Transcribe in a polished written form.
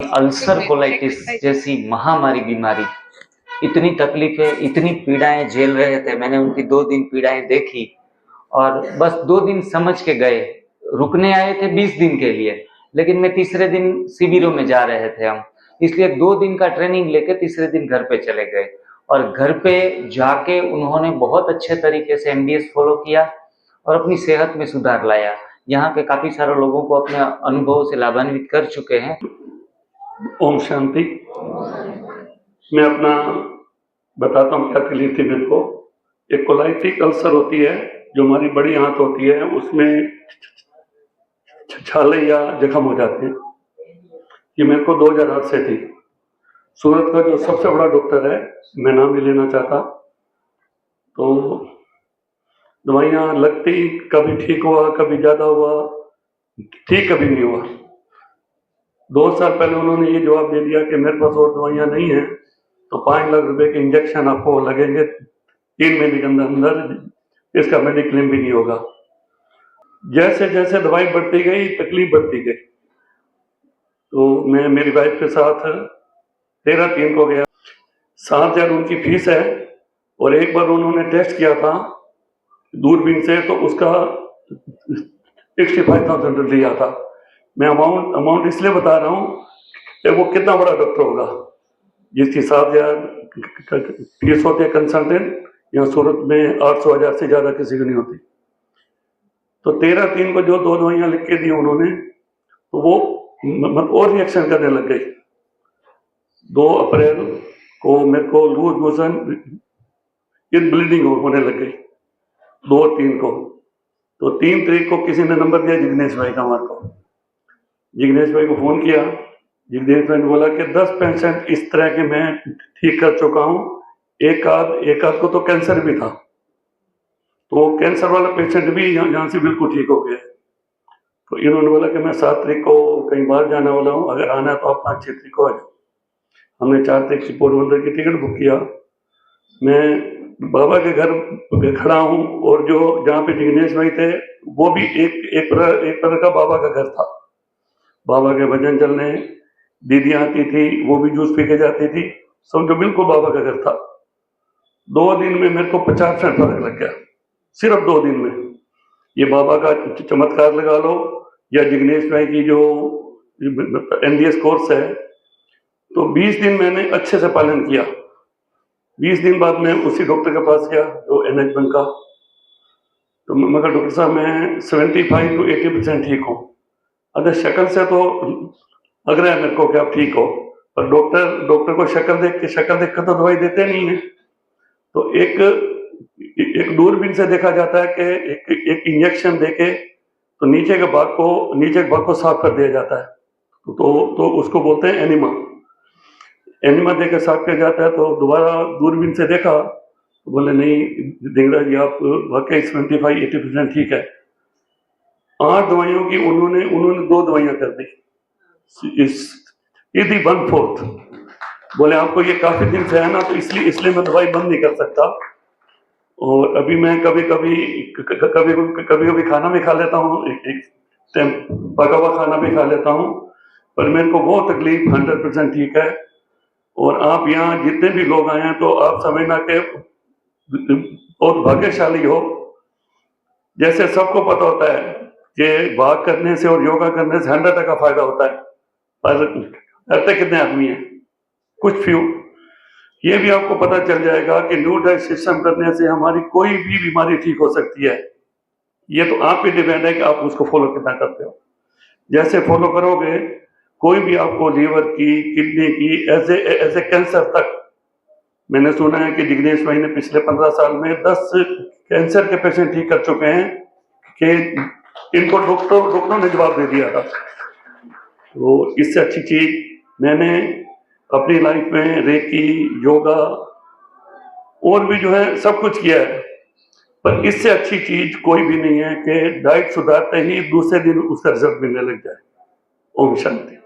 Ulcer colitis जैसी महामारी बीमारी, इतनी तकलीफें, इतनी पीड़ाएं झेल रहे थे। मैंने उनकी 2 दिन पीड़ाएं देखी और बस 2 दिन समझ के गए। रुकने आए थे 20 दिन के लिए, लेकिन मैं तीसरे दिन शिविरों में जा रहे थे हम, इसलिए 2 दिन का ट्रेनिंग लेके तीसरे दिन घर पे चले गए और घर पे जाके उन्होंने बहुत अच्छे तरीके से एमडीएस फॉलो किया और अपनी सेहत में सुधार लाया। यहाँ के काफी सारे लोगों को अपने अनुभवों से लाभान्वित कर चुके हैं। ओम शांति। मैं अपना बताता हूँ क्या तकलीफ थी मेरे को। एक कोलाइटिक अल्सर होती है जो हमारी बड़ी आंत होती है, उसमें छाले या जख्म हो जाते हैं। ये मेरे को 2008 से थी। सूरत का जो सबसे बड़ा डॉक्टर है, मैं नाम नहीं लेना चाहता, तो दवाइयाँ लगती, कभी ठीक हुआ, कभी ज़्यादा हुआ, ठीक कभी नहीं हुआ। 2 साल पहले उन्होंने ये जवाब दे दिया कि मेरे पास और दवाइयाँ नहीं हैं, तो 5 लाख रुपए के इंजेक्शन आपको लगेंगे 3 महीने के अंदर अंदर, इसका मेडिक्लेम भी नहीं होगा। जैसे जैसे दवाई बढ़ती गई, तकलीफ बढ़ती गई, तो मैं मेरी वाइफ के साथ 13/3 को गया। 7,000 उनकी फीस है और एक बार उन्होंने टेस्ट किया था दूरबीन से, तो उसका 65,000 लिया था। मैं अमाउंट इसलिए बता रहा हूँ कि वो कितना बड़ा डॉक्टर होगा जिसकी 7,000 फीस होती है कंसल्टेंट। यहाँ सूरत में 800,000 से ज्यादा किसी को नहीं होती। तो 13/3 को जो 2 दवाइयां लिख के दी उन्होंने, तो वो मतलब और रिएक्शन करने लग गई। 2 अप्रैल को मेरे को लूज मोशन, ब्लीडिंग होने लग गई 2-3 को। तो 3 तारीख को किसी ने नंबर दिया जिग्नेश भाई का हमारे को। जिग्नेश भाई को फोन किया। जिग्नेश भाई ने बोला कि 10 पेशेंट इस तरह के मैं ठीक कर चुका हूँ, एक आध को तो कैंसर भी था, तो कैंसर वाला पेशेंट भी यहाँ से बिल्कुल ठीक हो गया। तो इन्होंने बोला कि मैं 7 तारीख को कहीं बाहर जाने वाला हूँ, अगर आना है तो आप 5-6 तारीख को आ जाओ। हमने 4 तारीख की पोरबंदर की टिकट बुक किया। मैं बाबा के घर खड़ा हूँ और जो जहाँ पे जिग्नेश भाई थे वो भी एक तरह का बाबा का घर था। बाबा के भजन चलने, दीदियाँ आती थी, वो भी जूस पी के जाती थी, समझो बिल्कुल बाबा का घर था। 2 दिन में मेरे को 50% फर्क लग गया, सिर्फ 2 दिन में। ये बाबा का चमत्कार लगा लो या जिग्नेश भाई की जो एनडीएस कोर्स है। तो 20 दिन मैंने अच्छे से पालन किया। 20 दिन बाद मैं उसी डॉक्टर के पास गया जो एनएच बैंक का। तो मगर डॉक्टर साहब मैं 75 to 80% ठीक हूँ। अगर शक्ल से तो लग रहा है मेरे को कि आप ठीक हो, पर डॉक्टर को शक्ल देख कर तो दवाई देते नहीं है। तो एक दूरबीन से देखा जाता है कि एक इंजेक्शन देके तो नीचे के भाग को साफ कर दिया जाता है। तो उसको बोलते हैं एनिमा देकर साफ किया जाता है। तो दोबारा दूरबीन से देखा तो बोले नहीं दिंगरा जी, आप वाकई 75-80% ठीक है। 8 दवाइयों की उन्होंने 2 दवाइयां कर दी, इसी 1/4। बोले आपको ये काफी दिन से है ना, तो इसलिए मैं दवाई बंद नहीं कर सकता। और अभी मैं कभी खाना भी खा लेता हूँ, एक टाइम पका हुआ खाना भी खा लेता हूँ, पर मेरे को वो तकलीफ 100% ठीक है। और आप यहाँ जितने भी लोग आए हैं तो आप समझना कि बहुत भाग्यशाली हो। जैसे सबको पता होता है कि भाग करने से और योगा करने से 100% फायदा होता है, पर करते कितने आदमी हैं? कुछ फ्यू। ये भी आपको पता चल जाएगा कि न्यू डाइट सिस्टम करने से हमारी कोई भी बीमारी ठीक हो सकती है। ये तो आप पे डिपेंड है कि आप उसको फॉलो कितना करते हो। जैसे फॉलो करोगे, कोई भी आपको लीवर की, किडनी की, ऐसे कैंसर तक। मैंने सुना है कि जिग्नेश भाई ने पिछले 15 साल में 10 कैंसर के पेशेंट ठीक कर चुके हैं कि इनको डॉक्टरों ने जवाब दे दिया था। तो इससे अच्छी चीज मैंने अपनी लाइफ में रेकी, योगा और भी जो है सब कुछ किया है, पर इससे अच्छी चीज कोई भी नहीं है कि डाइट सुधारते ही दूसरे दिन उसका रिजल्ट मिलने लग जाए। ओम शांति।